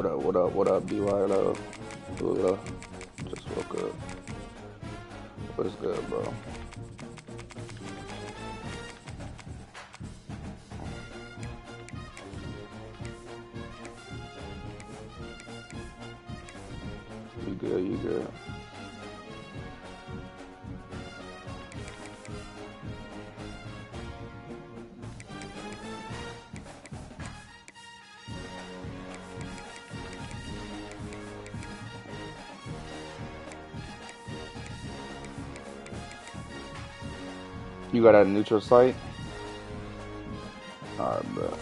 What up, BYL? Just woke up. What's good, bro? You good, you good. You got a neutral site? Alright, bro.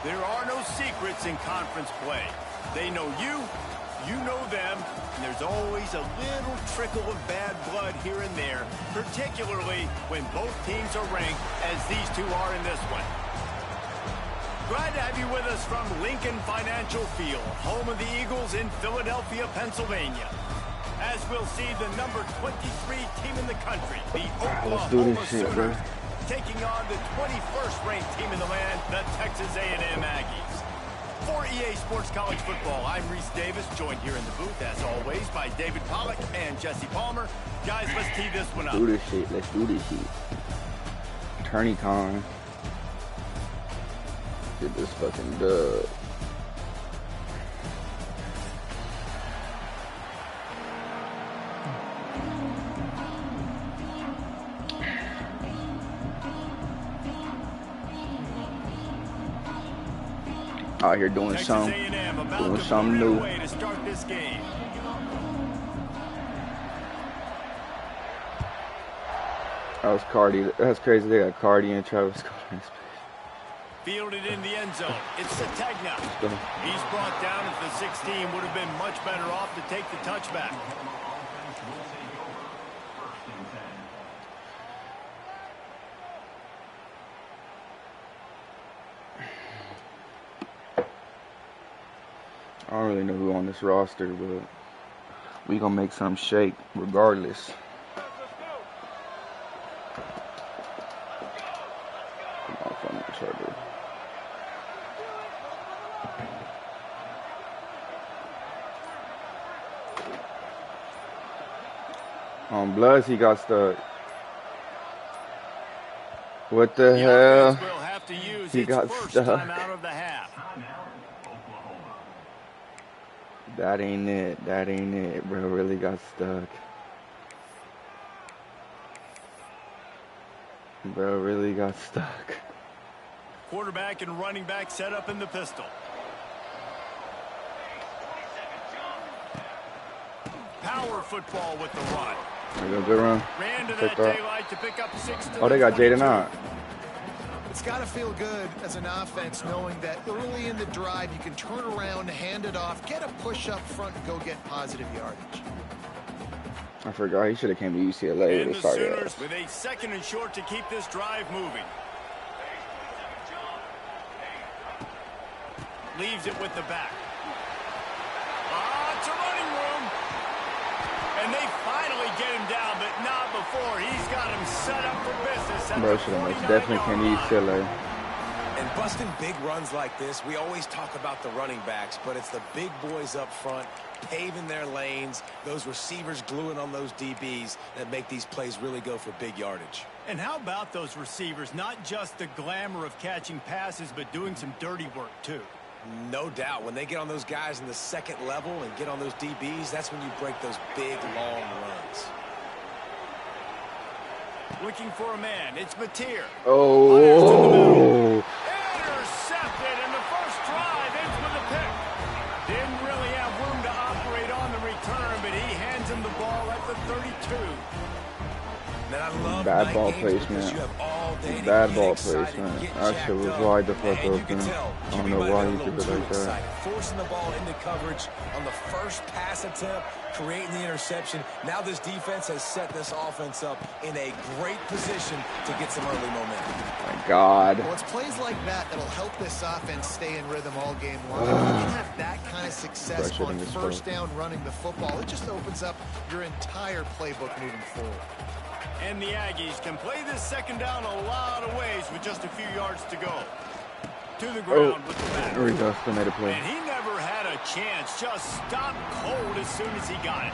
There are no secrets in conference play. They know you, you know them, and there's always a little trickle of bad blood here and there, particularly when both teams are ranked as these two are in this one. Glad to have you with us from Lincoln Financial Field, home of the Eagles in Philadelphia, Pennsylvania. As we'll see the number 23 team in the country, the Oklahoma Sooners, taking on the 21st ranked team in the land, the Texas A&M Aggies. For EA Sports College Football, I'm Reese Davis, joined here in the booth, as always, by David Pollack and Jesse Palmer. Guys, let's tee this one up. Let's do this shit. Tourney time. Get this fucking dub. Out here doing something new. To start this game. That was Cardi. That's crazy. They got Cardi and Travis Scott. Fielded in the end zone. It's Sategna. He's brought down at the 16. Would have been much better off to take the touchback. I don't really know who on this roster, but we gonna make some shake regardless. Come on, phone charger. On Bloods, he got stuck. What the hell? He got stuck. That ain't it. That ain't it. Bro really got stuck. Bro really got stuck. Quarterback and running back set up in the pistol. Power football with the run. There you go, good run. Ran to that daylight to pick up 6 to Oh, they got Jaden out. It's got to feel good as an offense knowing that early in the drive you can turn around, hand it off, get a push up front, and go get positive yardage. I forgot he should have came to UCLA and to start the Sooners with a 2nd and short to keep this drive moving. Leaves it with the back. It's a running room. And they finally get him down, but not before. He's got him set up for business. Bro should have definitely came to UCLA. And busting big runs like this, we always talk about the running backs, but it's the big boys up front, paving their lanes, those receivers gluing on those DBs that make these plays really go for big yardage. And how about those receivers? Not just the glamour of catching passes, but doing some dirty work, too. No doubt. When they get on those guys in the 2nd level and get on those DBs, that's when you break those big, long runs. Looking for a man. It's Mateer. Oh. Intercepted, and the first drive ends with a pick. Didn't really have room to operate on the return, but he hands him the ball at the 32. Man, I love bad ball placement. You have all day bad ball placement. That shit was wide the fuck open. I don't know why he did it like that. Forcing the ball into coverage on the first pass attempt, creating the interception. Now this defense has set this offense up in a great position to get some early momentum. My God. Well, it's plays like that that'll help this offense stay in rhythm all game long. If you can have that kind of success on first down running the football, it just opens up your entire playbook moving forward. And the Aggies can play this second down a lot of ways with just a few yards to go. To the ground with the back. There we go. Still made a play. And he never had a chance. Just stopped cold as soon as he got it.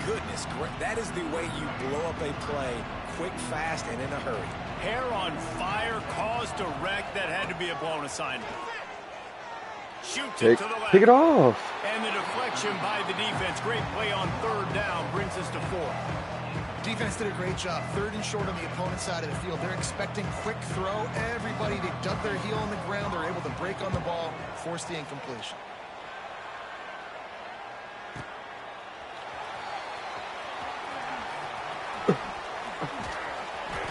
Goodness, that is the way you blow up a play, quick, fast, and in a hurry. Hair on fire, caused a wreck that had to be a blown assignment. Shoots it to the left. Pick it off. And the deflection by the defense. Great play on third down brings us to 4. Defense did a great job. 3rd and short on the opponent's side of the field. They're expecting quick throw. Everybody, they dug their heel on the ground. They're able to break on the ball, force the incompletion.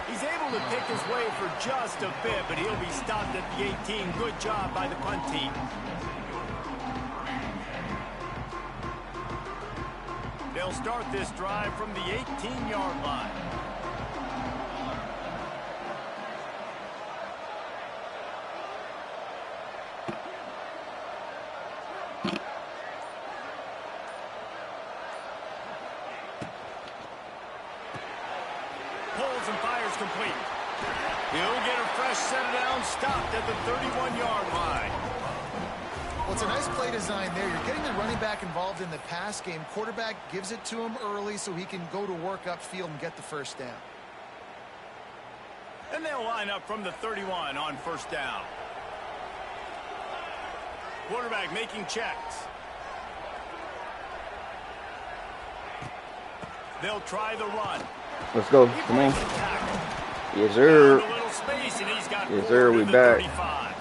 He's able to pick his way for just a bit, but he'll be stopped at the 18. Good job by the punt team. They'll start this drive from the 18-yard line. Pulls and fires complete. He'll get a fresh set down, stopped at the 31-yard line. Well, it's a nice play design there. You're getting the running back involved in the pass game. Quarterback gives it to him early so he can go to work upfield and get the first down. And they'll line up from the 31 on first down. Quarterback making checks. They'll try the run. Let's go. Come on. Yes, sir. Yes, sir. We back. 35.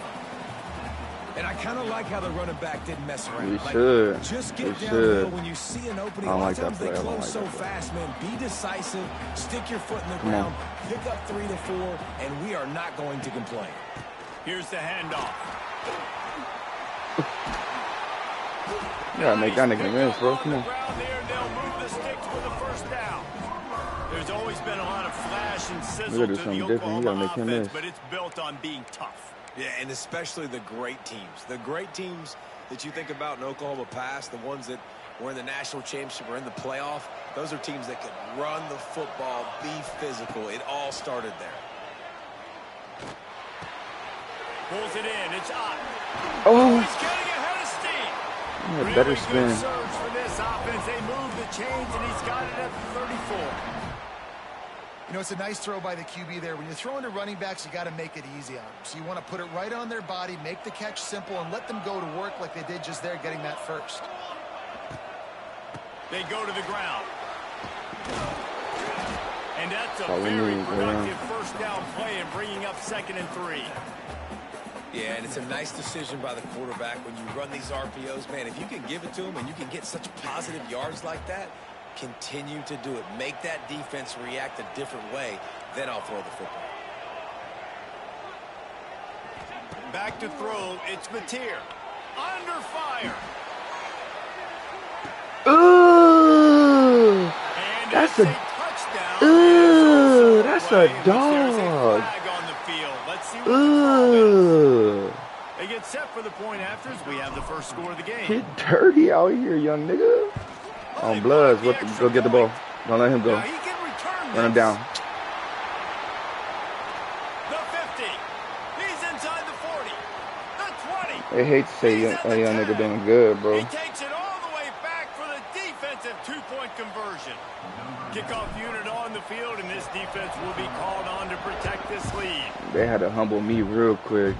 And I kind of like how the running back didn't mess around. We should. Just get We downhill should. when you see an opening. I don't A lot like of times that they play. I don't close like so that play. fast, man. Be decisive. Stick your foot in the ground. Pick up 3 to 4, and we are not going to complain. Here's the handoff. You gotta make that nigga miss, bro. Come on. They'll move the sticks for the first down. There's always been a lot of flash and sizzle We gotta do to the something different. You gotta Oklahoma make him offense, miss. but it's built on being tough. Yeah, and especially the great teams. The great teams that you think about in Oklahoma past, the ones that were in the national championship or in the playoff, those are teams that could run the football, be physical. It all started there. Pulls it in. It's up. Oh, He's getting ahead of steam. yeah, better Really spin. good surge for this offense. They move the chains, and he's got it at the 34. You know, it's a nice throw by the QB there. When you're throwing to running backs, you got to make it easy on them. So you want to put it right on their body, make the catch simple, and let them go to work like they did just there, getting that first. They go to the ground. And that's a Oh, we very need, productive first down play and bringing up 2nd and 3. Yeah, and it's a nice decision by the quarterback when you run these RPOs. Man, if you can give it to him and you can get such positive yards like that, continue to do it. Make that defense react a different way. Then I'll throw the football. Back to throw. It's Mateer. Under fire. Ooh, And that's a a touchdown. ooh, that's a There's dog. flag on the field. Let's see what the call is. Ooh, They get set for the point afters. We have the first score of the game. he dirty out here, young nigga. On Bloods, go get the ball. Don't let him go. Now he can return Run him this. down. The 50. He's inside the 40. The 20. They hate to say a young nigga doing good, bro. He takes it all the way back for the defensive 2-point conversion. Kickoff unit on the field, and this defense will be called on to protect this lead. They had to humble me real quick.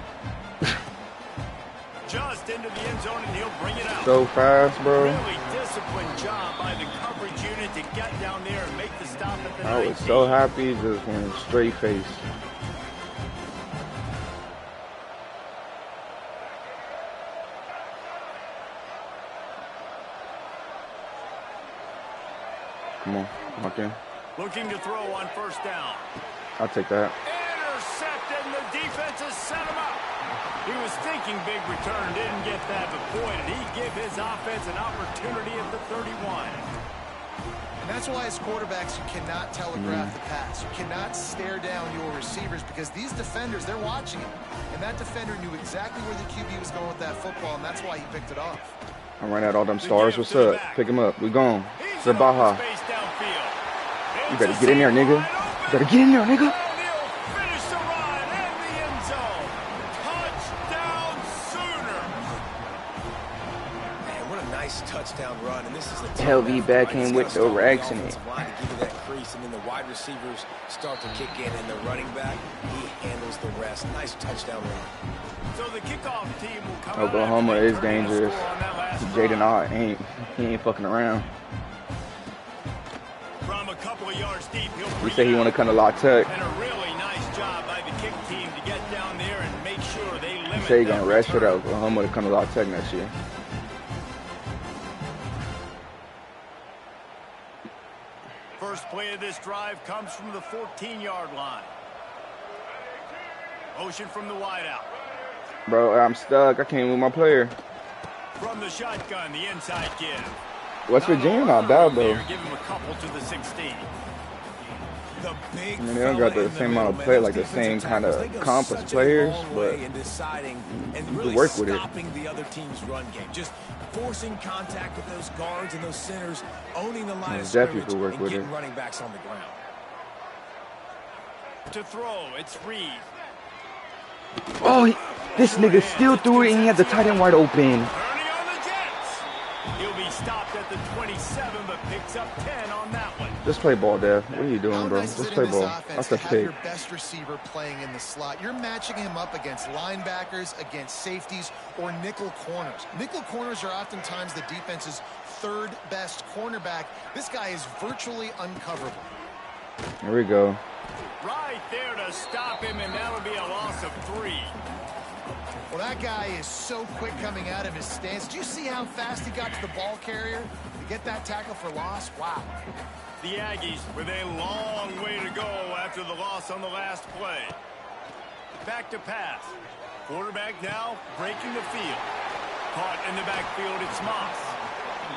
Just into the end zone, and he'll bring it out. So fast, bro. Really disciplined job by the coverage unit to get down there and make the stop at the 19. I was so happy, just went straight face. Come on, walk in. Looking to throw on first down. I'll take that. intercepted, and the defense has set him up. He was thinking big return, didn't get that, but boy, did he give his offense an opportunity at the 31. And that's why as quarterbacks, you cannot telegraph the pass. You cannot stare down your receivers because these defenders, they're watching it. And that defender knew exactly where the QB was going with that football, and that's why he picked it off. I'm running out all them stars. What's up? Pick him up. We gone. It's the Baja. You better get in there, nigga. You better get in there, nigga. Touchdown run, and this is a LV back in with the racks in it. Line to give you that crease, and then the wide receivers start to kick in, and the running back, he handles the rest. Nice touchdown run. So the kickoff team will come Oklahoma is dangerous. Jaden Ott he ain't fucking around. From a couple of yards deep, he said he want to kind of lock tech. And a really nice job by the kick team to get down there and make sure they limit. He said he gonna rush it out Oklahoma to kind of lock tech next year. First play of this drive comes from the 14-yard line. Motion from the wideout. Bro, I'm stuck. I can't move my player. From the shotgun, the inside give. West Virginia not bad though. Give him a couple to the 16. I mean, they don't got the same amount of play, like the same kind of accomplished players, but you can work with it. The other team's run game, just forcing contact with those guards and those centers, owning the line of scrimmage, and getting running backs on the ground. To throw, it's Reed. Oh, this nigga still threw it, and he had the tight end wide open. He'll be stopped at the 27, but picks up 10 on that one. Just play ball, Dev. What are you doing, bro? Just play ball. That's a pick. Your best receiver playing in the slot. You're matching him up against linebackers, against safeties, or nickel corners. Nickel corners are oftentimes the defense's third best cornerback. This guy is virtually uncoverable. Here we go. Right there to stop him, and that'll be a loss of 3. Well, that guy is so quick coming out of his stance. Do you see how fast he got to the ball carrier to get that tackle for loss? Wow. The Aggies with a long way to go after the loss on the last play. Back to pass. Quarterback now breaking the field. Caught in the backfield, it's Moss.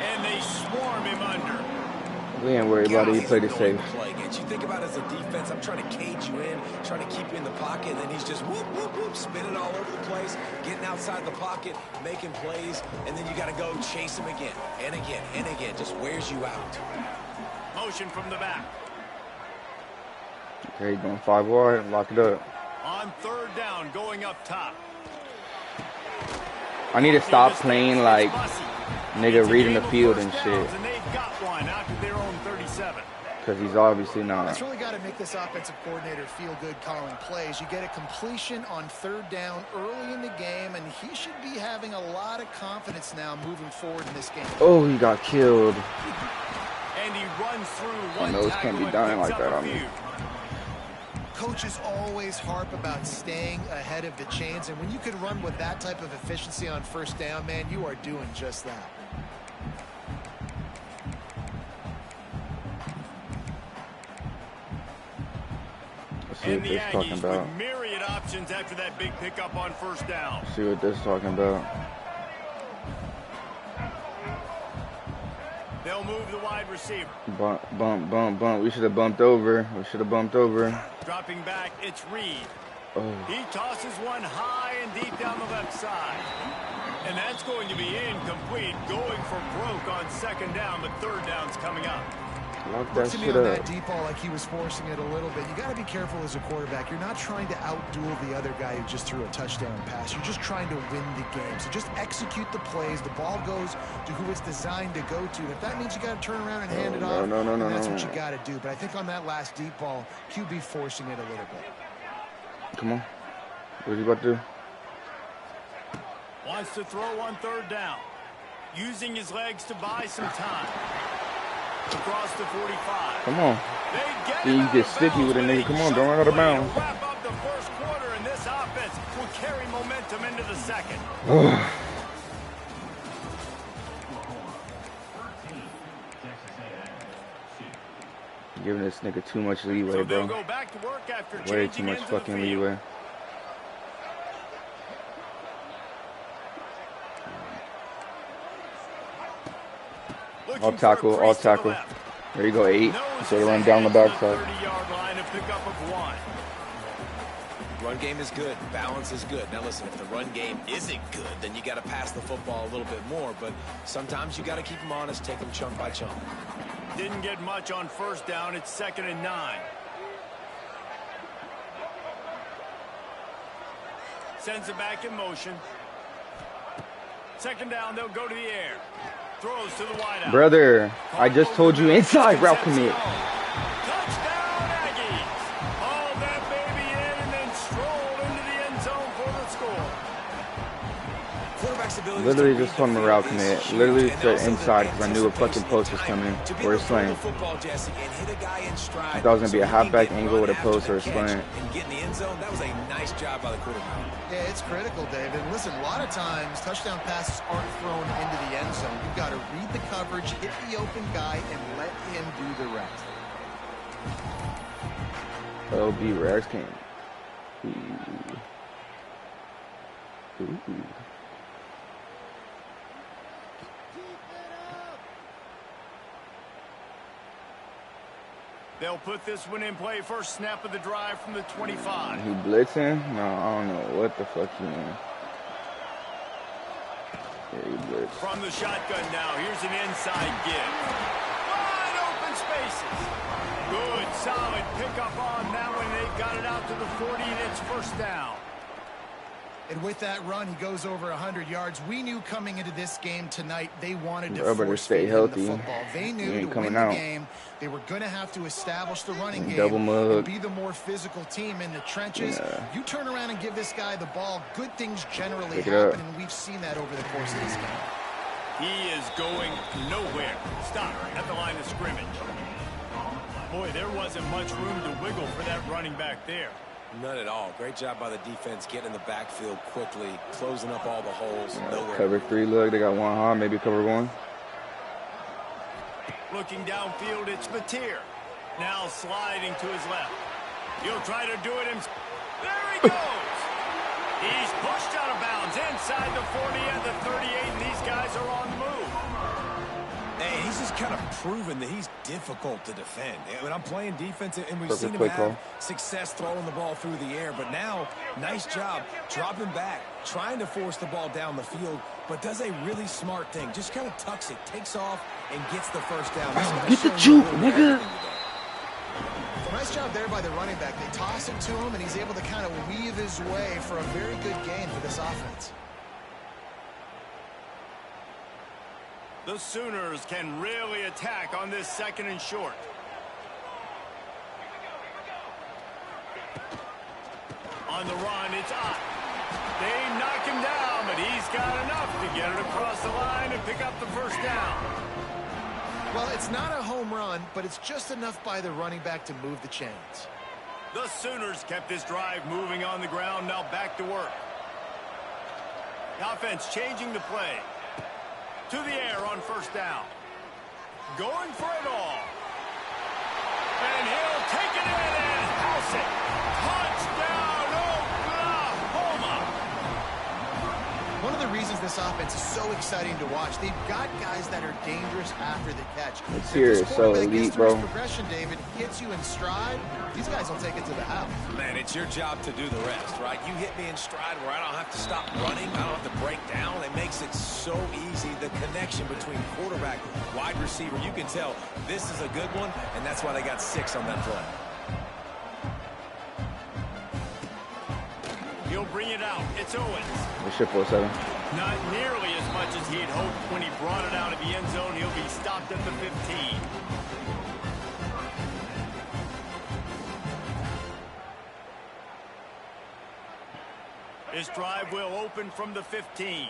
And they swarm him under. We ain't worried about it. He played it safe. You think about it as a defense, I'm trying to cage you in, trying to keep you in the pocket, and then he's just whoop, whoop, whoop, spinning all over the place, getting outside the pocket, making plays, and then you got to go chase him again, and again, and again. Just wears you out. Motion from the back. Okay, going 5 wide. Lock it up. On third down, going up top. I need to stop playing like nigga reading the field and shit. And they've got one out to their own 37. Because he's obviously not. That's really got to make this offensive coordinator feel good calling plays. You get a completion on third down early in the game, and he should be having a lot of confidence now moving forward in this game. Oh, he got killed. And he runs through one. Those can't be done like that on me. Coaches always harp about staying ahead of the chains, and when you can run with that type of efficiency on first down, man, you are doing just that. See what this talking about. With myriad options after that big pickup on first down. See what this talking about. They'll move the wide receiver. Bump, bump, bump, bump. We should have bumped over. We should have bumped over. Dropping back, it's Reed. Oh. He tosses one high and deep down the left side. And that's going to be incomplete. Going for broke on second down, but third down's coming up. Lock that shit on up. that deep ball like he was forcing it a little bit. You got to be careful as a quarterback. You're not trying to outduel the other guy who just threw a touchdown pass. You're just trying to win the game. So just execute the plays. The ball goes to who it's designed to go to. And if that means you got to turn around and hand it off, that's what you got to do. But I think on that last deep ball, QB forcing it a little bit. Come on. What is he about to do? Wants to throw on third down. Using his legs to buy some time. Across the 45. Come on. You get sticky with a nigga. Come on, don't run out of bounds. Wrap up the first quarter, and this offense will carry momentum into the second. Giving this nigga too much leeway, bro. Go back to work after Way too much fucking leeway. All tackle, all tackle. There you go, 8. So they run down the backside. Run game is good. Balance is good. Now listen, if the run game isn't good, then you got to pass the football a little bit more. But sometimes you got to keep them honest, take them chunk by chunk. Didn't get much on first down. It's 2nd and 9. Sends it back in motion. 2nd down, they'll go to the air. Throws to the wideout. Brother, I just told you inside route commit. Touchdown, Aggies. Hauled that baby in and then strolled into the end zone for the score. Literally just told him a route commit. Literally said inside because I knew a fucking post was coming or a slant. I thought it was going to be a halfback angle with a post or a slant. That was a nice job by the quarterback. Yeah, it's critical, David. Listen, a lot of times touchdown passes aren't thrown into the end zone. You've got to read the coverage, hit the open guy, and let him do the rest. LB Rares came. Ooh. They'll put this one in play. First snap of the drive from the 25. He blitzing? No, I don't know what the fuck he mean. Yeah, he blitz. From the shotgun now, here's an inside give. Wide open spaces. Good, solid pickup on that one. They've got it out to the 40, and it's first down. And with that run, he goes over 100 yards. We knew coming into this game tonight, they wanted to stay healthy. The football. They knew to win the game, they were going to have to establish the running game and be the more physical team in the trenches. Yeah. You turn around and give this guy the ball, good things generally happen, and we've seen that over the course of this game. He is going nowhere. Stop at the line of scrimmage. Boy, there wasn't much room to wiggle for that running back there. None at all. Great job by the defense getting in the backfield quickly, closing up all the holes. Cover 3 look. They got one high, maybe cover 1. Looking downfield, it's Mateer. Now sliding to his left. He'll try to do it himself. There he goes. He's pushed out of bounds inside the 40 and the 38, and these guys are on the move. Hey, he's just kind of proven that he's difficult to defend. I mean, I'm playing defense, and we've seen him have success throwing the ball through the air. But now, nice job dropping back, trying to force the ball down the field, but does a really smart thing. Just kind of tucks it, takes off, and gets the first down. Get the juke, nigga. Nice job there by the running back. They toss it to him, and he's able to kind of weave his way for a very good gain for this offense. The Sooners can really attack on this 2nd and short. On the run, it's Ott. They knock him down, but he's got enough to get it across the line and pick up the first down. Well, it's not a home run, but it's just enough by the running back to move the chains. The Sooners kept this drive moving on the ground, now back to work. The offense changing the play. To the air on first down. Going for it all. And he'll take it in and house it. Touchdown, Oklahoma. One of the reasons this offense is so exciting to watch, they've got guys that are dangerous after the catch. It's here, it's so elite, bro. Progression, David, hits you in stride. These guys will take it to the house. Man, it's your job to do the rest, right? You hit me in stride where I don't have to stop running. I don't have to break down. It makes it so easy. The connection between quarterback, wide receiver, you can tell this is a good one, and that's why they got 6 on that play. He'll bring it out. It's Owens. The ship 47. Not nearly as much as he'd hoped when he brought it out of the end zone. He'll be stopped at the 15. This drive will open from the 15.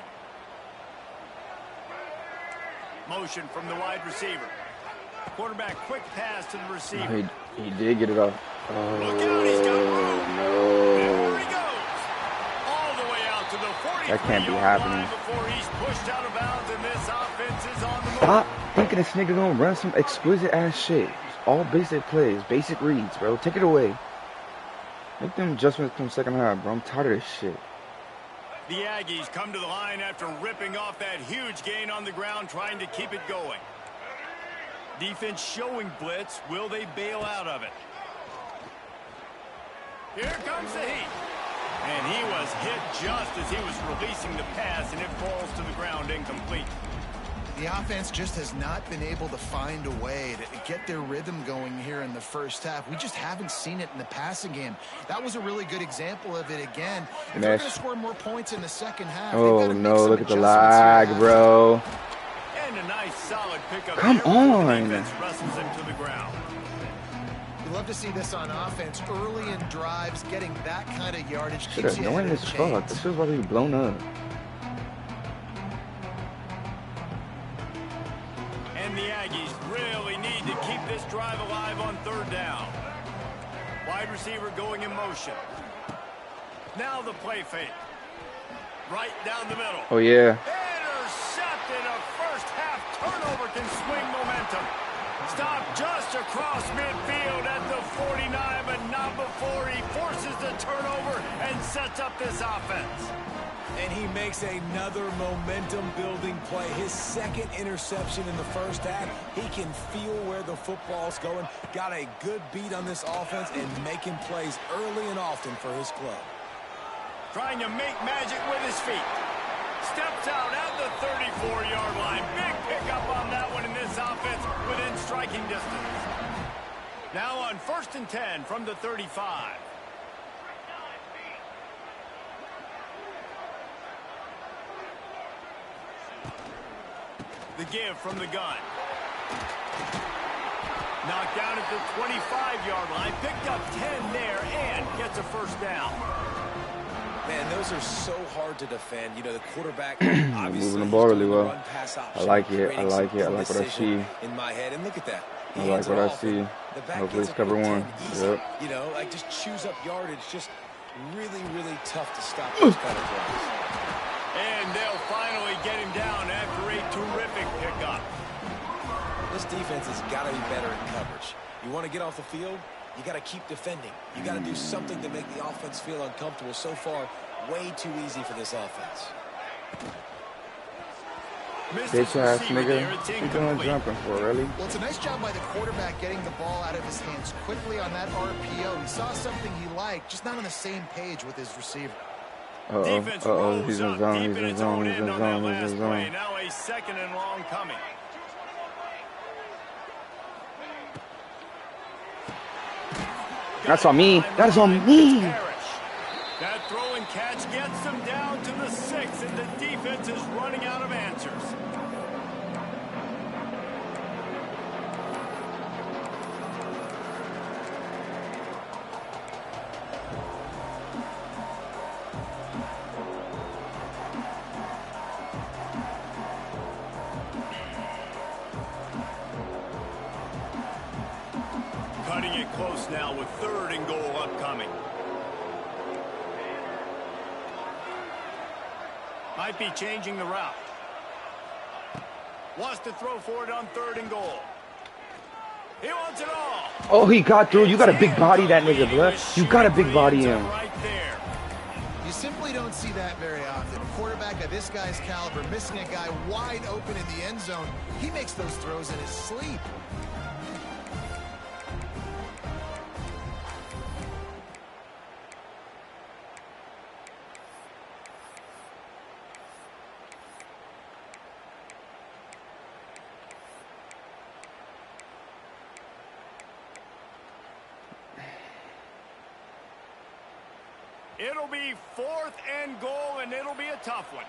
Motion from the wide receiver. Quarterback, quick pass to the receiver. He did get it off. Oh, look out, he's got room. no. There he goes. All the way out to the 40. That can't be happening. Before he's pushed out of bounds, and this offense is on the move. Stop thinking this nigga gonna run some exquisite ass shit. all basic plays, basic reads, bro. Take it away. Make them adjustments from second half, bro. I'm tired of this shit. The Aggies come to the line after ripping off that huge gain on the ground, trying to keep it going. Defense showing blitz. Will they bail out of it? Here comes the heat. And he was hit just as he was releasing the pass, and it falls to the ground incomplete. The offense just has not been able to find a way to get their rhythm going here in the first half. We just haven't seen it in the passing game. That was a really good example of it again. If they're going to score more points in the second half, oh no, look at the lag, bro. And a nice solid pickup. Come on. Defense wrestles him to the ground. You love to see this on offense early in drives, getting that kind of yardage. Shit, annoying as fuck. This shit's about to be blown up. And the Aggies really need to keep this drive alive on third down. Wide receiver going in motion. Now the play fake. Right down the middle. Oh, yeah. Intercepted. A first half turnover can swing momentum. Stop just across midfield at the 49, but not before he forces the turnover and sets up this offense. And he makes another momentum-building play. His second interception in the first half. He can feel where the football's going. Got a good beat on this offense and making plays early and often for his club. Trying to make magic with his feet. Steps out at the 34-yard line. Big pickup on that one in this offense within striking distance. Now on 1st and 10 from the 35. The give from the gun. Knocked down at the 25-yard line. Picked up 10 there and gets a first down. Man, those are so hard to defend. You know, the quarterback moving the ball really well. I like it. I like it. I like what I see. In my head, and look at that. I like what I see. Hopefully it's cover one. Yep. You know, like just chews up yardage. Just really, really tough to stop those kind of drives. And they'll finally get him down after a terrific pickup. This defense has got to be better in coverage. You want to get off the field? You got to keep defending. You got to do something to make the offense feel uncomfortable. So far, way too easy for this offense. Bitch ass nigga. What you doing jumping for, really? Well, it's a nice job by the quarterback getting the ball out of his hands quickly on that RPO. He saw something he liked, just not on the same page with his receiver. Uh-oh, he's in zone, he's in zone, he's in zone, he's in zone. Now a second and long coming. That's on me. That is on me. That throw and catch gets them down to the 6, and the defense is running out of answers. Cutting it close now with 3rd and goal upcoming. Might be changing the route. Wants to throw for it on 3rd and goal. He wants it all. Oh, he got through. You got a big body, that nigga, bro. You got a big body him. Right there. You simply don't see that very often. A quarterback of this guy's caliber missing a guy wide open in the end zone. He makes those throws in his sleep. It'll be 4th and goal, and it'll be a tough one.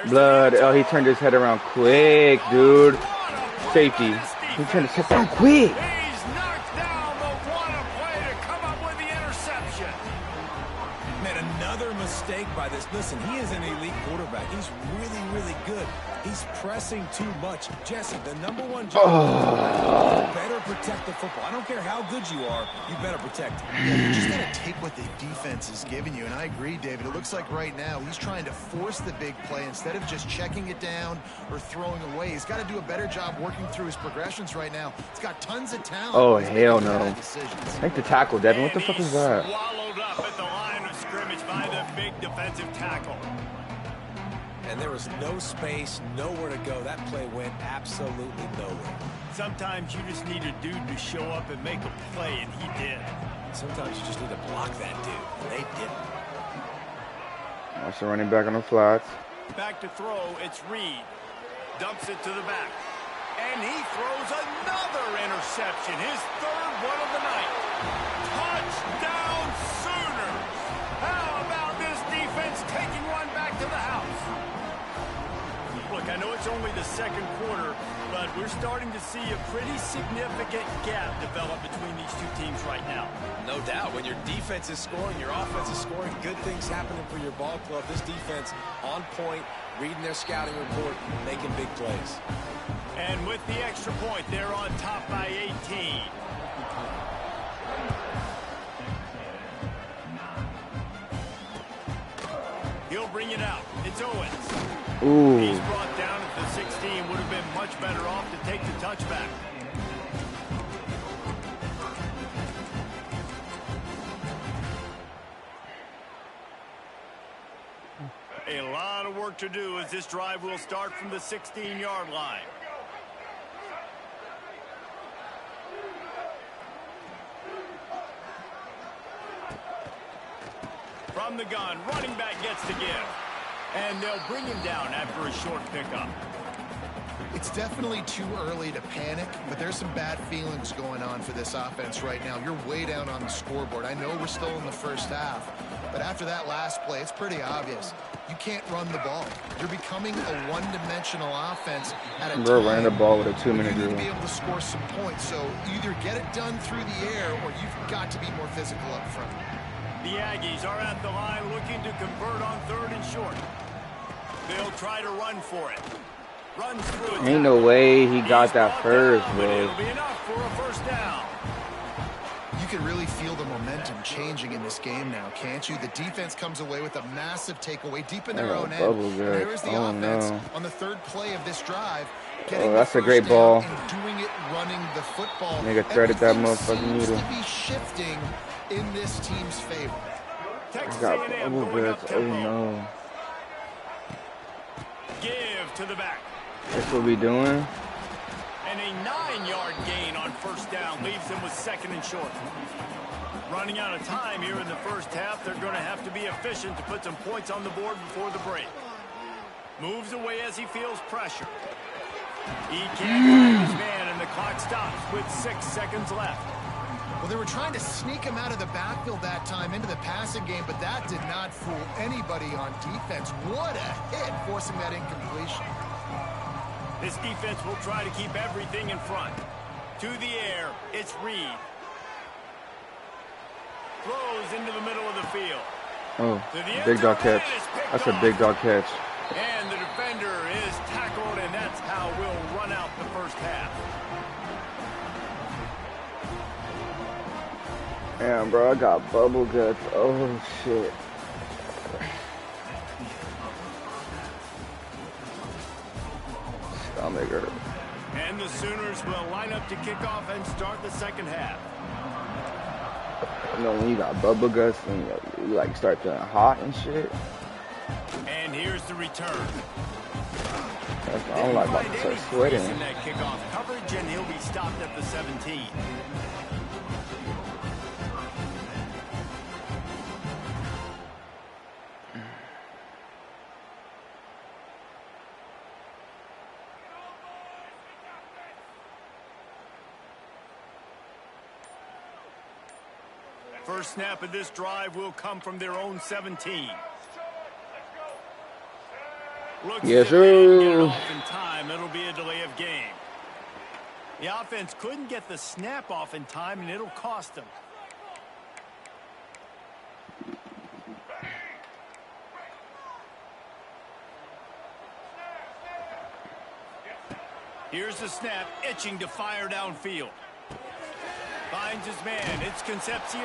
Blood. Oh, he turned his head around quick, dude. Safety. He turned his head around quick. He's knocked down, but what a play to come up with the interception. Man, another mistake by this. Listen, he is an elite quarterback. He's really, really good. He's pressing too much. Jesse, the #1 job is better protect the football. I don't care how good you are, you better protect it. Yeah, you just got to take what the defense is giving you, and I agree, David. It looks like right now he's trying to force the big play instead of just checking it down or throwing away. He's got to do a better job working through his progressions right now. He's got tons of talent. Oh, hell no. Make the tackle, Devin. What the fuck is that? Swallowed up at the line of scrimmage by the big defensive tackle. And there was no space, nowhere to go. That play went absolutely nowhere. Sometimes you just need a dude to show up and make a play, and he did. Sometimes you just need to block that dude, and they didn't. Also running back on the flats. Back to throw, it's Reed. Dumps it to the back. And he throws another interception, his third one of the night. Touchdown Sooners! How about this defense taking one back to the house? Look, I know it's only the second quarter, but we're starting to see a pretty significant gap develop between these two teams right now. No doubt. When your defense is scoring, your offense is scoring, good things happening for your ball club. This defense on point, reading their scouting report, making big plays. And with the extra point, they're on top by 18. He'll bring it out. It's Owens. Ooh. He's brought down at the 16. Would have been much better off to take the touchback. A lot of work to do as this drive will start from the 16-yard line. From the gun, running back gets the give. And they'll bring him down after a short pickup. It's definitely too early to panic, but there's some bad feelings going on for this offense right now. You're way down on the scoreboard. I know we're still in the first half, but after that last play, it's pretty obvious. You can't run the ball. You're becoming a one-dimensional offense at a time. Bro ran the ball with a 2-minute drill. You need to be able to score some points, so either get it done through the air or you've got to be more physical up front. The Aggies are at the line looking to convert on 3rd and short. They'll try to run for it. Runs through it. Ain't no way he got that first, bro. It'll be enough for a first down. You can really feel the momentum changing in this game now, can't you? The defense comes away with a massive takeaway deep in their own end. And there's the offense on the 3rd play of this drive. Oh, that's a great ball. And doing it running the football. Nigga threaded that motherfucking needle. Seems to be shifting in this team's favor. Texas Got A&M bubble going guts. up Oh tempo. no. Give to the back. That's what we doing? And a 9-yard gain on first down leaves them with 2nd and short. Running out of time here in the first half. They're going to have to be efficient to put some points on the board before the break. Moves away as he feels pressure. He can't find his man, and the clock stops with 6 seconds left. Well, they were trying to sneak him out of the backfield that time into the passing game, but that did not fool anybody on defense. What a hit, forcing that incompletion. This defense will try to keep everything in front. To the air, it's Reed. Throws into the middle of the field. Oh, big dog catch. That's a big dog catch. And the defender is tackled, and that's how we'll run out the first half. Damn, bro, I got bubble guts. Oh, shit. Stomach hurt. And the Sooners will line up to kick off and start the second half. You know, when you got bubble guts and you like start feeling hot and shit. And here's the return. I'm like about to start sweating. In that kickoff coverage, and he'll be stopped at the 17. First snap of this drive will come from their own 17. Looks yes, as if they didn't get it sir. off in time. It'll be a delay of game. The offense couldn't get the snap off in time, and it'll cost them. Here's the snap, itching to fire downfield. Finds his man. It's Concepcion.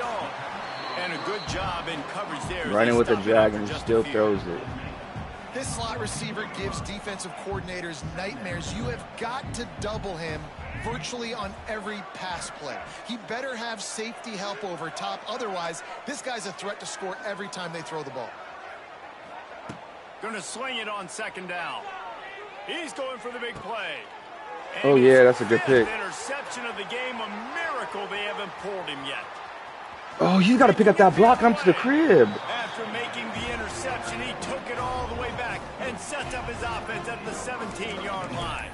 And a good job in coverage there. Running with the drag and he still throws it. This slot receiver gives defensive coordinators nightmares. You have got to double him virtually on every pass play. He better have safety help over top. Otherwise, this guy's a threat to score every time they throw the ball. Going to sling it on second down. He's going for the big play. And oh, yeah, that's a good pick. Interception of the game, a miracle they haven't pulled him yet. Oh, you got to pick up that block and come to the crib. After making the interception, he took it all the way back and sets up his offense at the 17-yard line.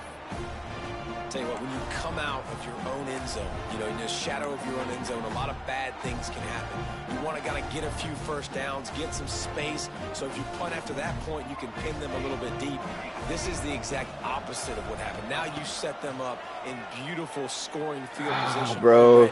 Tell you what, when you come out of your own end zone, you know, in the shadow of your own end zone, a lot of bad things can happen. You want to kind of get a few first downs, get some space, so if you punt after that point, you can pin them a little bit deep. This is the exact opposite of what happened. Now you set them up in beautiful scoring field position. Bro,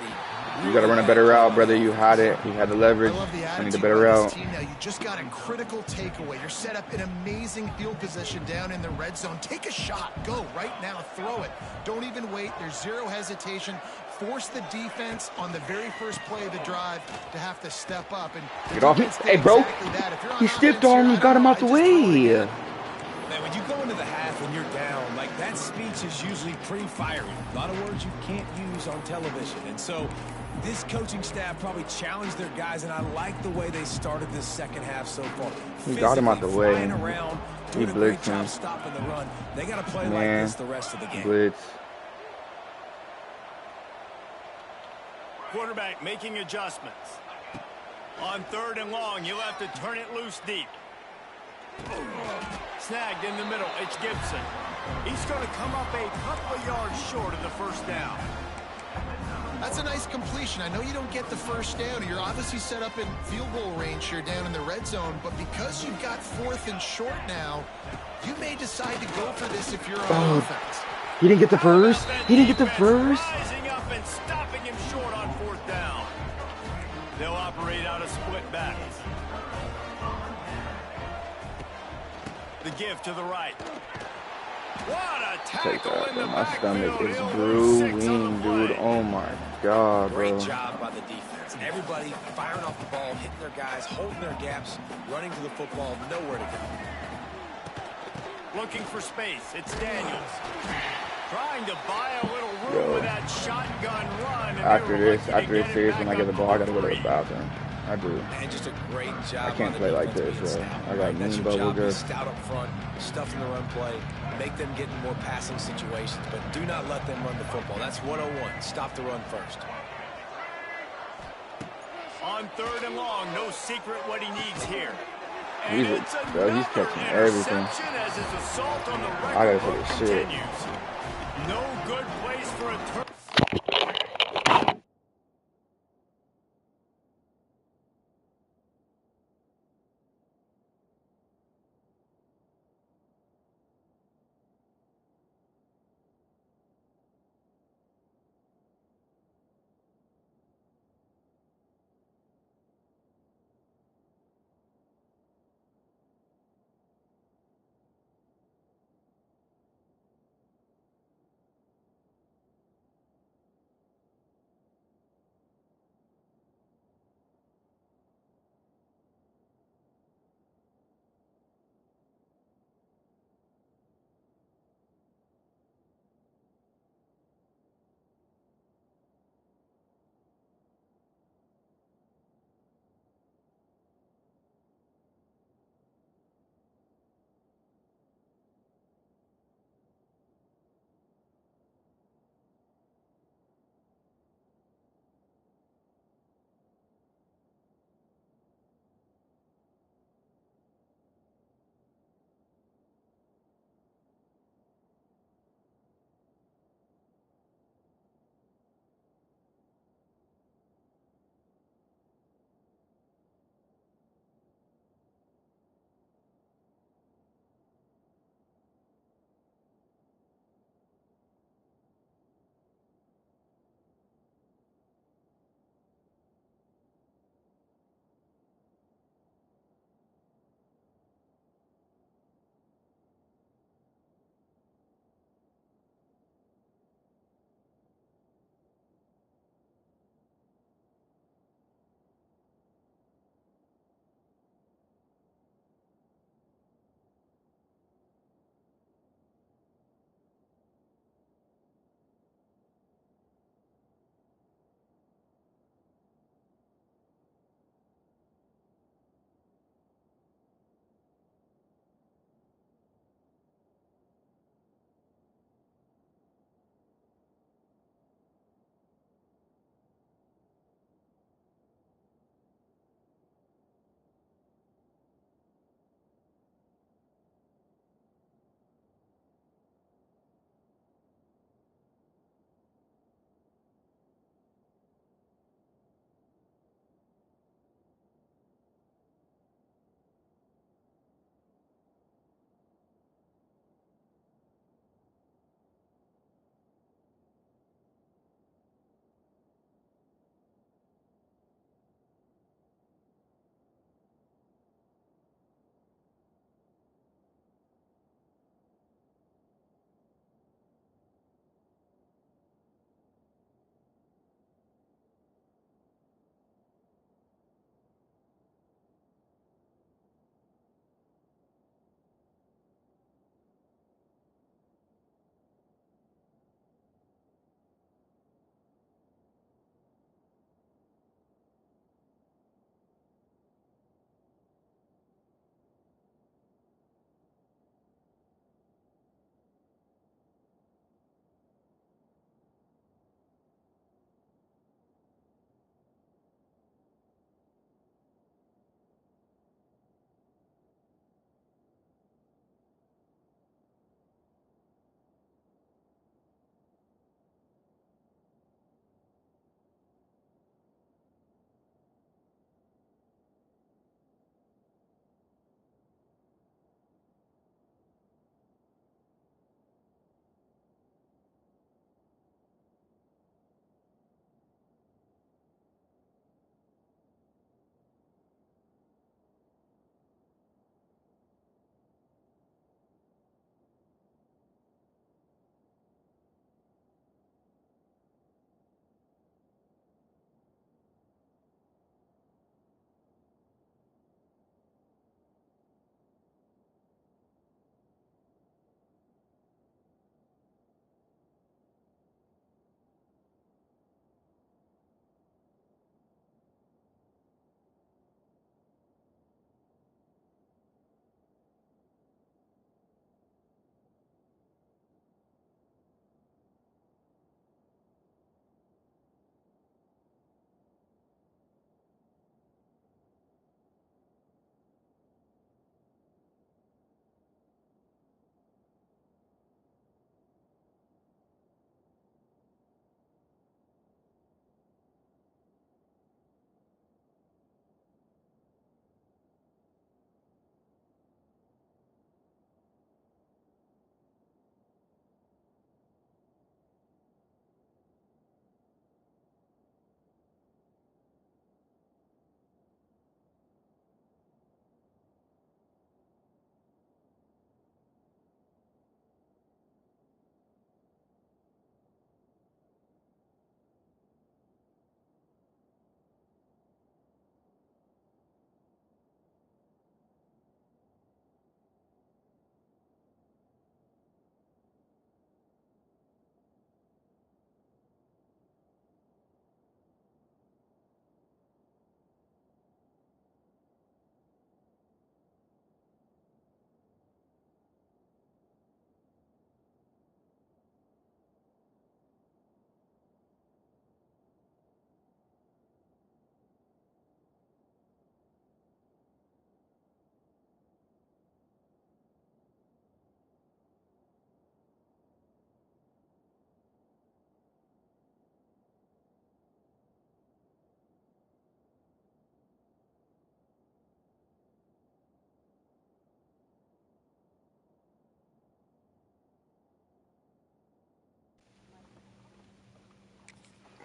you got to run a better route, brother. You had it. You had the leverage. I need a better route. Now you just got a critical takeaway. You're set up in amazing field position down in the red zone. Take a shot. Go right now. Throw it. Don't even wait. There's zero hesitation. Force the defense on the very first play of the drive to have to step up. And get off me. Hey, bro. He stiffed arm and got him out the way. Man, when you go into the half and you're down, like that speech is usually pretty fiery. A lot of words you can't use on television. And so this coaching staff probably challenged their guys, and I like the way they started this second half so far. He got him out the way. Around, he blitzed him. Stopping the run. They got to play like this the rest of the game. Blitz. Quarterback making adjustments. On 3rd and long, you'll have to turn it loose deep. Snagged in the middle, it's Gibson. He's going to come up a couple of yards short of the first down. That's a nice completion. I know you don't get the first down. You're obviously set up in field goal range here down in the red zone, but because you've got 4th and short now, you may decide to go for this if you're on offense. He didn't get the first. He didn't get the first. Rising up and stopping him short on 4th down. They'll operate out of split backs. The give to the right. What a tackle in the My stomach backfield. is brewing, dude. Oh my God, bro. Great job by the defense. Everybody firing off the ball, hitting their guys, holding their gaps, running to the football, nowhere to go. Looking for space. It's Daniels. Trying to buy a little room with that shotgun run. After this series, when I get the ball, I gotta go to the bathroom. I do. And just a great job. I can't play like this, bro. I got mean bubble just. Stout up front, stuff in the run play, make them get in more passing situations, but do not let them run the football. That's 101. Stop the run first. On 3rd and long, no secret what he needs here. He's catching everything. As his assault on the I gotta take a shit. No good place for a turn.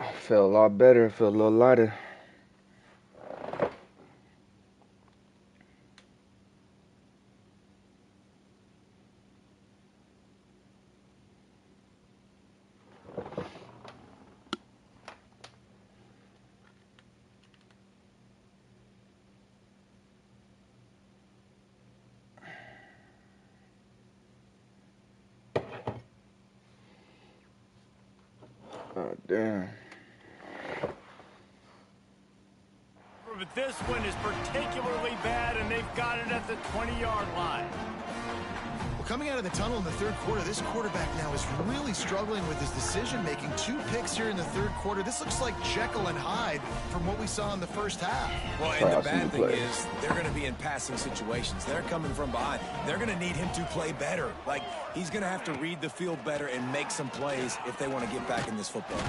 I feel a lot better. I feel a little lighter. Oh, damn. But this one is particularly bad, and they've got it at the 20-yard line. Well, coming out of the tunnel in the third quarter, this quarterback now is really struggling with his decision-making. 2 picks here in the third quarter. This looks like Jekyll and Hyde from what we saw in the first half. Well, and the bad thing is they're going to be in passing situations. They're coming from behind. They're going to need him to play better. Like, he's going to have to read the field better and make some plays if they want to get back in this football.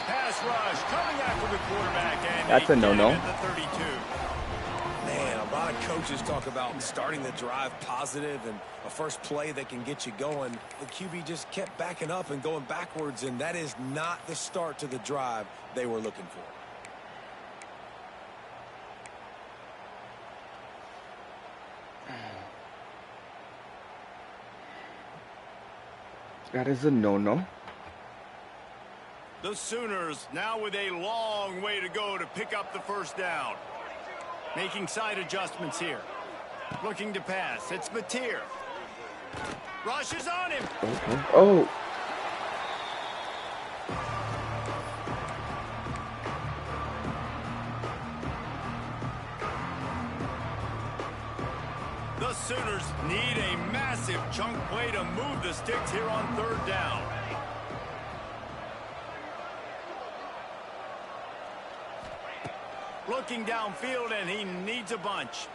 Pass rush coming after the quarterback, and that's a no-no. at the 32. Man, a lot of coaches talk about starting the drive positive and a first play that can get you going. The QB just kept backing up and going backwards, and that is not the start to the drive they were looking for. That is a no-no. The Sooners now with a long way to go to pick up the first down. Making side adjustments here. Looking to pass. It's Mateer. Rushes on him. Okay. Oh. The Sooners need a massive chunk play to move the sticks here on third down. Looking downfield, and he needs a bunch.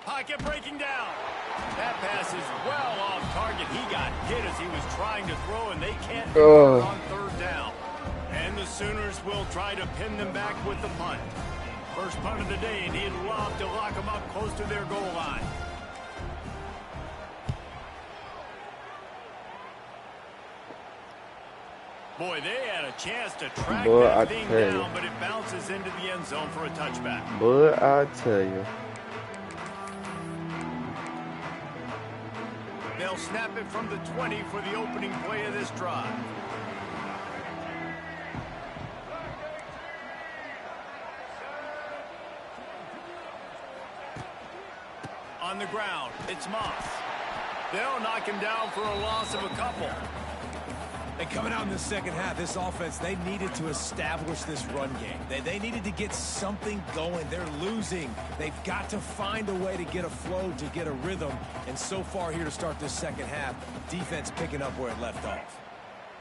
Pocket breaking down. That pass is well off target. He got hit as he was trying to throw, and they can't do it on third down. And the Sooners will try to pin them back with the punt. First punt of the day, and he'd love to lock them up close to their goal line. Boy, they had a chance to track that thing down, but it bounces into the end zone for a touchback. But I tell you. They'll snap it from the 20 for the opening play of this drive. On the ground, it's Moss. They'll knock him down for a loss of a couple. And coming out in the second half, this offense, they needed to establish this run game. They needed to get something going. They're losing. They've got to find a way to get a flow, to get a rhythm. And so far here to start this second half, defense picking up where it left off.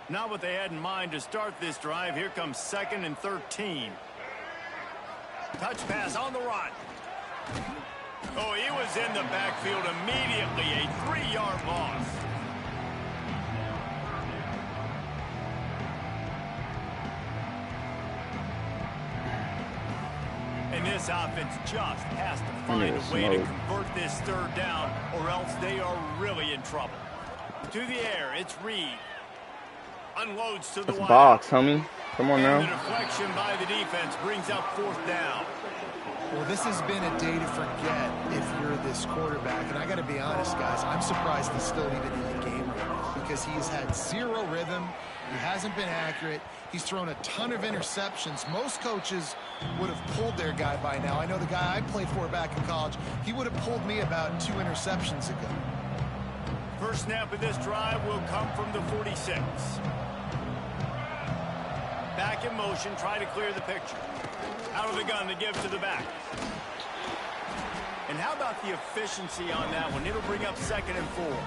Not what they had in mind to start this drive. Here comes 2nd and 13. Touch pass on the run. Oh, he was in the backfield immediately. A 3-yard loss. And this offense just has to find a way to convert this third down, or else they are really in trouble. To the air, it's Reed. Unloads to the wide. Box, homie. Come on now. The deflection by the defense brings up 4th down. Well, this has been a day to forget if you're this quarterback. And I got to be honest, guys, I'm surprised he's still even in the game right now because he's had 0 rhythm. He hasn't been accurate. He's thrown a ton of interceptions. Most coaches would have pulled their guy by now. I know the guy I played for back in college, he would have pulled me about 2 interceptions ago. First snap of this drive will come from the 46. Back in motion, try to clear the picture. Out of the gun to give to the back. And how about the efficiency on that one? It'll bring up 2nd and 4.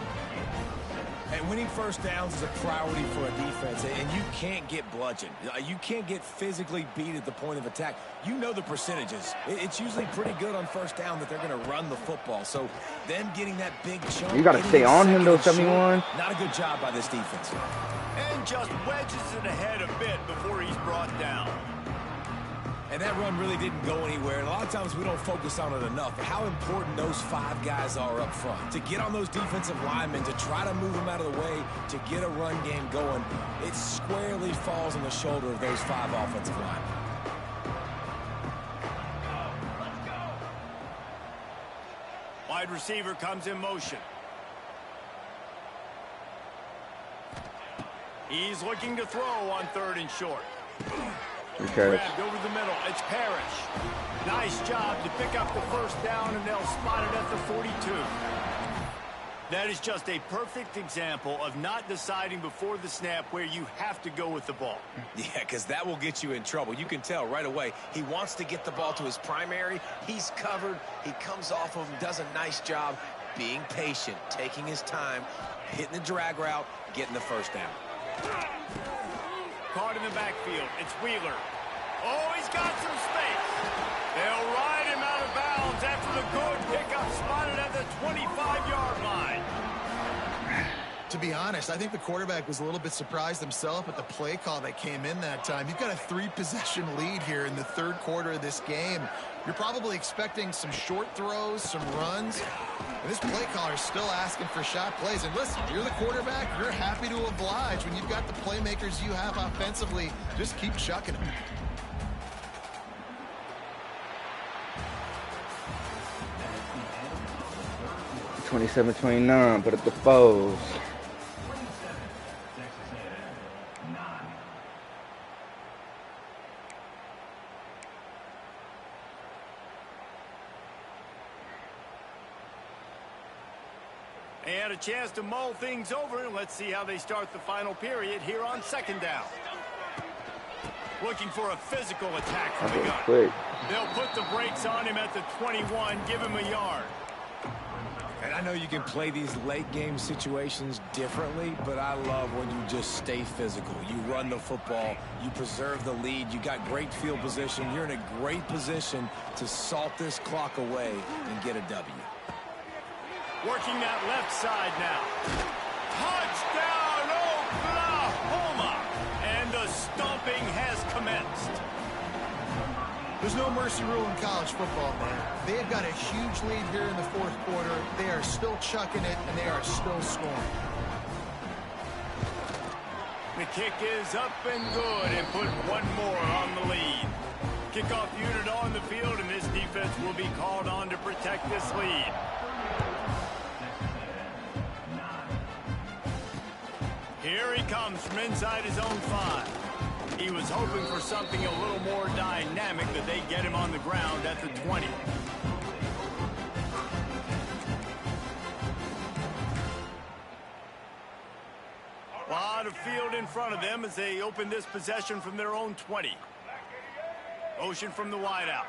And winning first downs is a priority for a defense, and you can't get bludgeoned. You can't get physically beat at the point of attack. You know the percentages. It's usually pretty good on first down that they're going to run the football. So them getting that big chunk. You got to stay on him, though, 71. Not a good job by this defense. And just wedges it ahead a bit before he's brought down. And that run really didn't go anywhere. And a lot of times we don't focus on it enough. But how important those 5 guys are up front. To get on those defensive linemen, to try to move them out of the way, to get a run game going, it squarely falls on the shoulder of those 5 offensive linemen. Wide receiver comes in motion. He's looking to throw on 3rd and short. Grabbed over the middle. It's Parrish. Nice job to pick up the 1st down, and they'll spot it at the 42. That is just a perfect example of not deciding before the snap where you have to go with the ball. Yeah, because that will get you in trouble. You can tell right away he wants to get the ball to his primary. He's covered. He comes off of him, does a nice job being patient, taking his time, hitting the drag route, getting the 1st down. Caught in the backfield. It's Wheeler. Oh, he's got some space. They'll ride him out of bounds after the good pickup, spotted at the 25-yard line. To be honest, I think the quarterback was a little bit surprised himself at the play call that came in that time. You've got a 3-possession lead here in the 3rd quarter of this game. You're probably expecting some short throws, some runs. And this play caller is still asking for shot plays. And listen, you're the quarterback. You're happy to oblige. When you've got the playmakers you have offensively, just keep chucking them. (27-29), put up the foes. And a chance to mull things over. Let's see how they start the final period here on 2nd down. Looking for a physical attack from the gun. Quick. They'll put the brakes on him at the 21, give him a yard. And I know you can play these late game situations differently, but I love when you just stay physical. You run the football, you preserve the lead, you got great field position, you're in a great position to salt this clock away and get a W. Working that left side now. Touchdown, Oklahoma! And the stomping has commenced. There's no mercy rule in college football, man. They have got a huge lead here in the 4th quarter. They are still chucking it, and they are still scoring. The kick is up and good, and put one more on the lead. Kickoff unit on the field, and this defense will be called on to protect this lead. Here he comes from inside his own 5. He was hoping for something a little more dynamic, that they get him on the ground at the 20. A lot of field in front of them as they open this possession from their own 20. Motion from the wideout.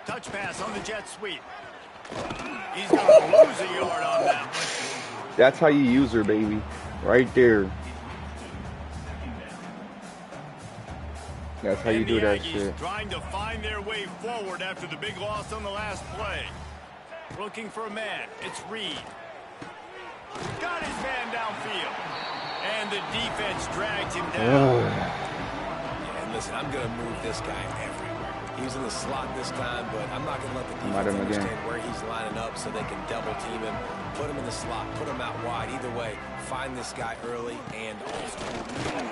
Touch pass on the jet sweep. He's going to lose a yard on that one. That's how you use her, baby. Right there. That's how you do that shit. Trying to find their way forward after the big loss on the last play. Looking for a man. It's Reed. Got his man downfield. And the defense drags him down. Yeah, and listen, I'm going to move this guy everywhere. He was in the slot this time, but I'm not going to let the defense understand where he's lining up so they can double team him. Put him in the slot, put him out wide. Either way, find this guy early and often.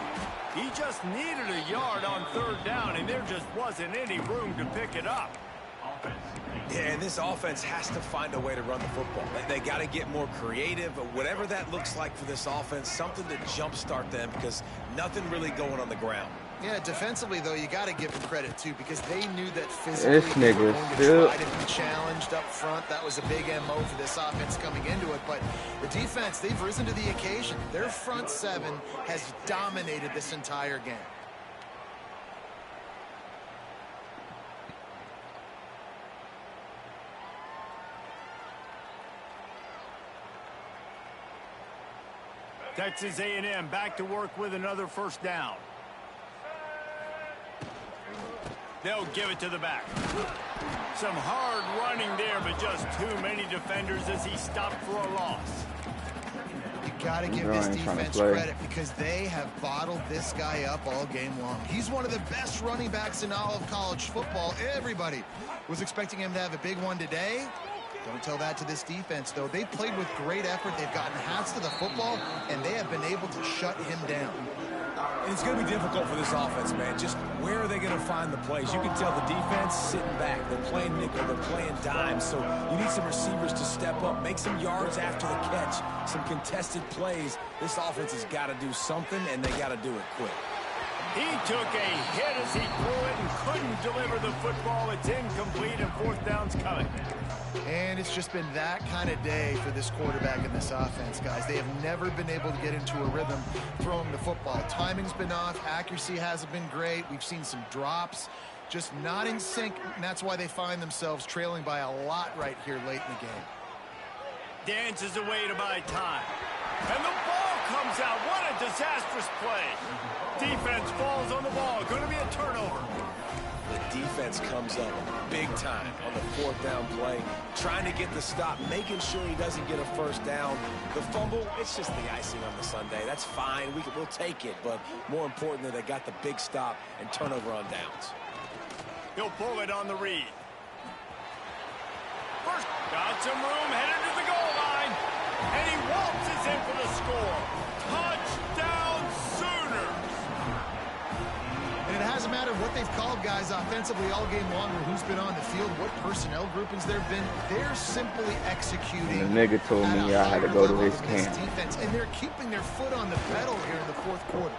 He just needed a yard on 3rd down, and there just wasn't any room to pick it up. Yeah, and this offense has to find a way to run the football. They got to get more creative, whatever that looks like for this offense, something to jumpstart them because nothing really going on the ground. Yeah, defensively, though, you got to give them credit, too, because they knew that physically this they were going to try to be challenged up front. That was a big MO for this offense coming into it. But the defense, they've risen to the occasion. Their front 7 has dominated this entire game. Texas A&M back to work with another 1st down. They'll give it to the back. Some hard running there, but just too many defenders as he stopped for a loss. You got to give this defense credit because they have bottled this guy up all game long. He's one of the best running backs in all of college football. Everybody was expecting him to have a big one today. Don't tell that to this defense, though. They've played with great effort. They've gotten hats to the football, and they have been able to shut him down. And it's going to be difficult for this offense, man. Just where are they going to find the plays? You can tell the defense sitting back. They're playing nickel. They're playing dime. So you need some receivers to step up, make some yards after the catch, some contested plays. This offense has got to do something, and they got to do it quick. He took a hit as he threw it and couldn't deliver the football. It's incomplete, and fourth down's coming. And it's just been that kind of day for this quarterback in this offense, guys. They have never been able to get into a rhythm throwing the football. Timing's been off. Accuracy hasn't been great. We've seen some drops. Just not in sync, and that's why they find themselves trailing by a lot right here late in the game. Dances away to buy time. And the ball comes out. What a disastrous play. Defense falls on the ball. Going to be a turnover. The defense comes up big time on the fourth down play, trying to get the stop, making sure he doesn't get a first down. The fumble, it's just the icing on the sundae. That's fine. We'll take it. But more importantly, they got the big stop and turnover on downs. He'll pull it on the read. First, got some room, headed to the goal line. And he waltzes in for the score. Touchdown Sooners. And it hasn't mattered what they've called, guys, offensively all game long, or who's been on the field, what personnel groupings there have been. They're simply executing. The nigga told me I had to go to his camp. Defense, and they're keeping their foot on the pedal here in the fourth quarter.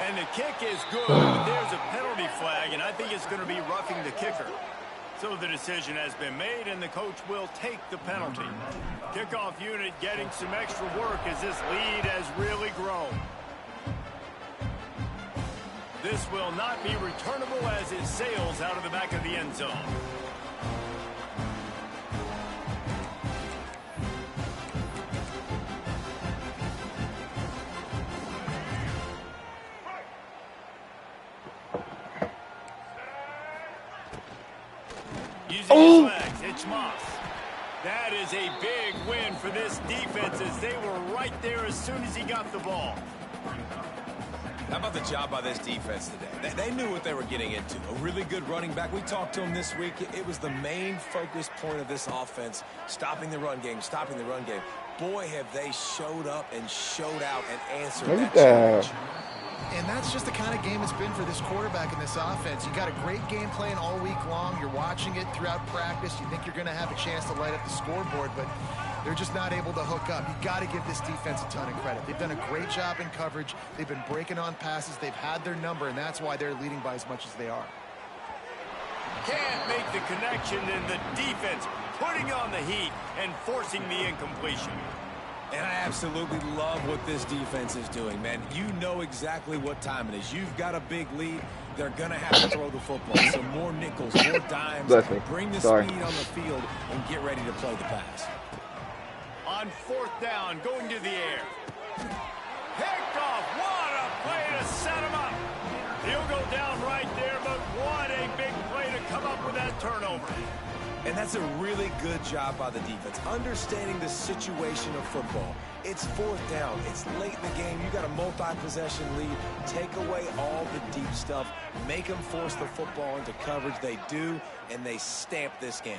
And the kick is good, but there's a penalty flag, and I think it's going to be roughing the kicker. So the decision has been made, and the coach will take the penalty. Kickoff unit getting some extra work as this lead has really grown. This will not be returnable as it sails out of the back of the end zone. Using his legs, it's Moss. That is a big win for this defense as they were right there as soon as he got the ball. How about the job by this defense today? They knew what they were getting into. A really good running back. We talked to him this week. It was the main focus point of this offense, stopping the run game, stopping the run game. Boy, have they showed up and showed out and answered that challenge. And that's just the kind of game it's been for this quarterback in this offense. You got a great game plan all week long. You're watching it throughout practice. You think you're going to have a chance to light up the scoreboard, but they're just not able to hook up. You got to give this defense a ton of credit. They've done a great job in coverage. They've been breaking on passes. They've had their number, and that's why they're leading by as much as they are. Can't make the connection, and the defense putting on the heat and forcing the incompletion. And I absolutely love what this defense is doing, man. You know exactly what time it is. You've got a big lead. They're going to have to throw the football. So more nickels, more dimes. Bring the speed on the field and get ready to play the pass. On fourth down, going to the air. Picked off. What a play to set him up. He'll go down right there, but what a big play to come up with that turnover. And that's a really good job by the defense, understanding the situation of football. It's fourth down. It's late in the game. You got a multi-possession lead. Take away all the deep stuff. Make them force the football into coverage. They do, and they stamp this game.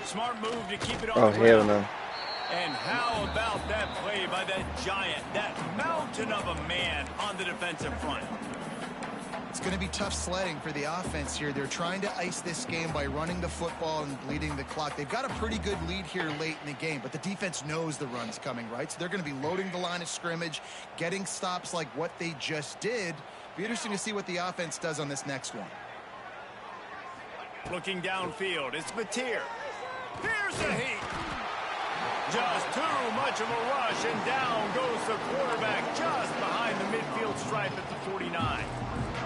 Smart move to keep it on the ground. Hell no. And how about that play by that giant, that mountain of a man on the defensive front? It's going to be tough sledding for the offense here. They're trying to ice this game by running the football and bleeding the clock. They've got a pretty good lead here late in the game, but the defense knows the run's coming, right? So they're going to be loading the line of scrimmage, getting stops like what they just did. Be interesting to see what the offense does on this next one. Looking downfield, it's Mateer. Here's the heat. Just too much of a rush, and down goes the quarterback just behind the midfield stripe at the 49.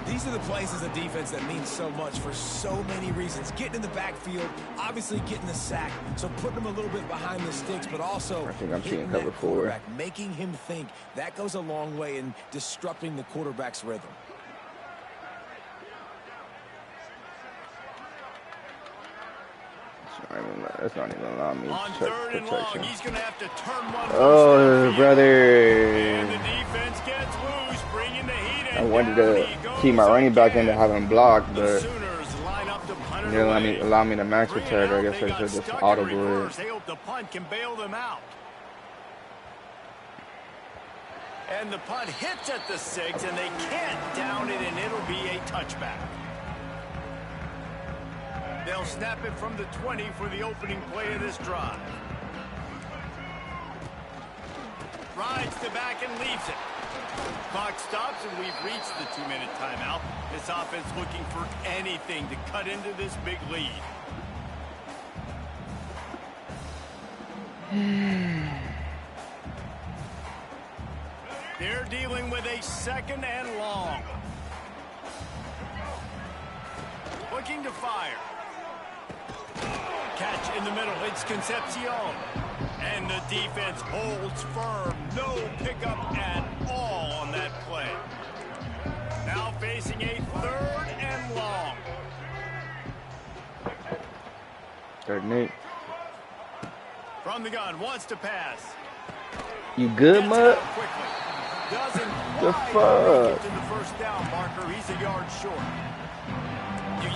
These are the plays as a defense that mean so much for so many reasons. Getting in the backfield, obviously getting the sack, so putting them a little bit behind the sticks, but also I think I'm seeing hitting cover that 4. quarterback, making him think. That goes a long way in disrupting the quarterback's rhythm. That's not even allowing me to On check third and long, protection. he's going to have to turn one. Oh, brother. And the defense gets loose, bringing the heat in. I wanted to keep my running back in to have him blocked, but they didn't allow me to max protect. I guess I should just audible it. They hope the punt can bail them out. And the punt hits at the 6, and they can't down it, and it'll be a touchback. They'll snap it from the 20 for the opening play of this drive. Rides the back and leaves it. Clock stops, and we've reached the 2-minute timeout. This offense looking for anything to cut into this big lead. They're dealing with a 2nd and long. Looking to fire. Catch in the middle. It's Concepcion. And the defense holds firm. No pickup at all on that play. Now facing a 3rd and long. 3rd and 8. From the gun, wants to pass. You good, Mud? Doesn't The quite fuck? make it to the first down marker. He's a yard short.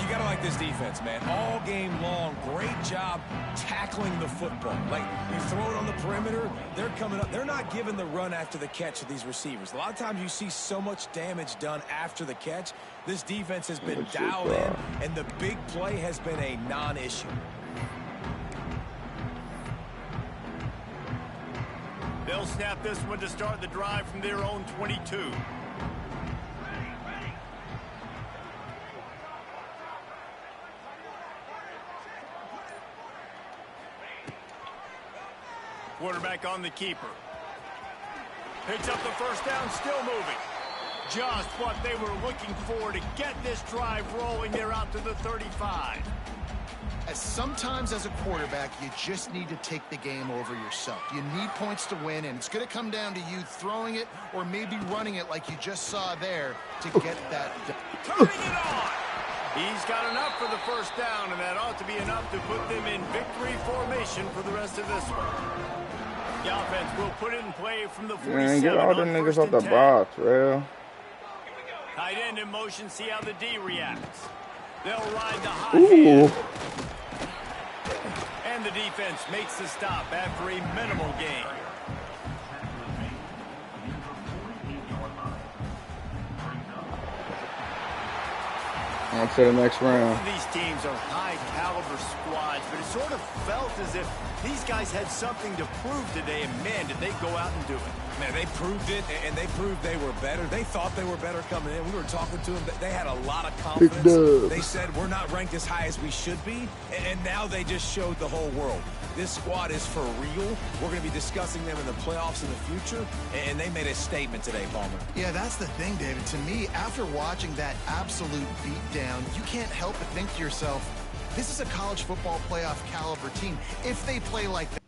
You got to like this defense, man. All game long, great job tackling the football. Like, you throw it on the perimeter, they're coming up. They're not giving the run after the catch to these receivers. A lot of times you see so much damage done after the catch. This defense has been dialed in, and the big play has been a non-issue. They'll snap this one to start the drive from their own 22. Quarterback on the keeper. Picks up the first down, still moving. Just what they were looking for to get this drive rolling. They're out to the 35. Sometimes as a quarterback, you just need to take the game over yourself. You need points to win, and it's going to come down to you throwing it or maybe running it like you just saw there to get that. Turning it on. He's got enough for the first down, and that ought to be enough to put them in victory formation for the rest of this one. The offense will put it in play from the 47. Man, get all the niggas off the box, real. Tight end in motion, see how the D reacts. They'll ride the hot Ooh. hand. And the defense makes the stop after a minimal gain. On to the next round. Both of these teams are high-caliber squads, but it sort of felt as if these guys had something to prove today, and man, did they go out and do it. Man, they proved it, and they proved they were better. They thought they were better coming in. We were talking to them. They had a lot of confidence. They said, we're not ranked as high as we should be, and now they just showed the whole world. This squad is for real. We're going to be discussing them in the playoffs in the future, and they made a statement today, Palmer. Yeah, that's the thing, David. To me, after watching that absolute beatdown, you can't help but think to yourself, this is a college football playoff caliber team if they play like that.